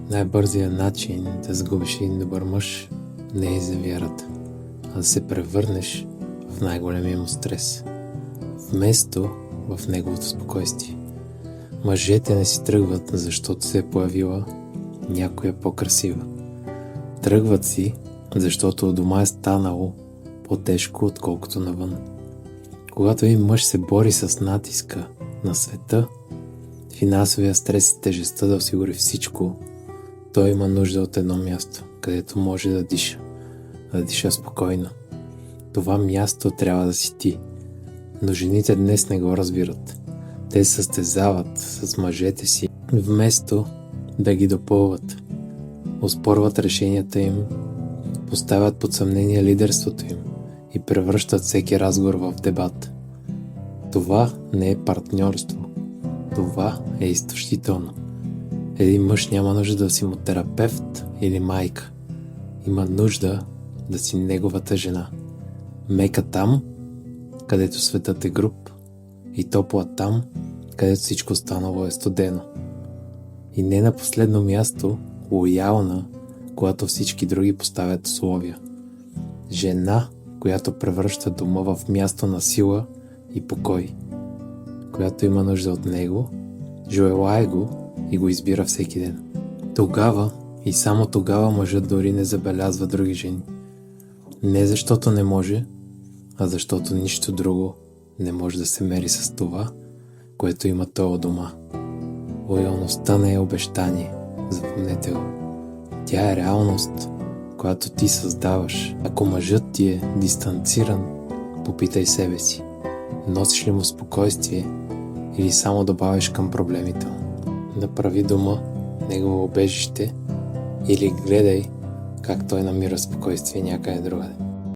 Най-бързият начин да загубиш един добър мъж не е за вярата, а да се превърнеш в най-големия му стрес, вместо в неговото спокойствие. Мъжете не си тръгват, защото се е появила някоя по-красива. Тръгват си, защото у дома е станало по-тежко, отколкото навън. Когато един мъж се бори с натиска на света, финансовия стрес и тежестта да осигури всичко, той има нужда от едно място, където може да диша спокойно. Това място трябва да си ти. Но жените днес не го разбират. Те се състезават с мъжете си, вместо да ги допълват. Оспорват решенията им, поставят под съмнение лидерството им и превръщат всеки разговор в дебат. Това не е партньорство. Това е изтощително. Един мъж няма нужда да си му терапевт или майка. Има нужда да си неговата жена. Мека там, където светът е груб, и топла там, където всичко останало е студено. И не на последно място, лоялна, когато всички други поставят условия. Жена, която превръща дома в място на сила и покой, която има нужда от него, желае го и го избира всеки ден. Тогава и само тогава мъжът дори не забелязва други жени. Не защото не може, а защото нищо друго не може да се мери с това, което има той у дома. Лоялността не е обещание, запомнете го. Тя е реалност, която ти създаваш. Ако мъжът ти е дистанциран, попитай себе си. Носиш ли му спокойствие или само добавяш към проблемите му? Направи дома негово убежище или гледай как той намира спокойствие някъде другаде.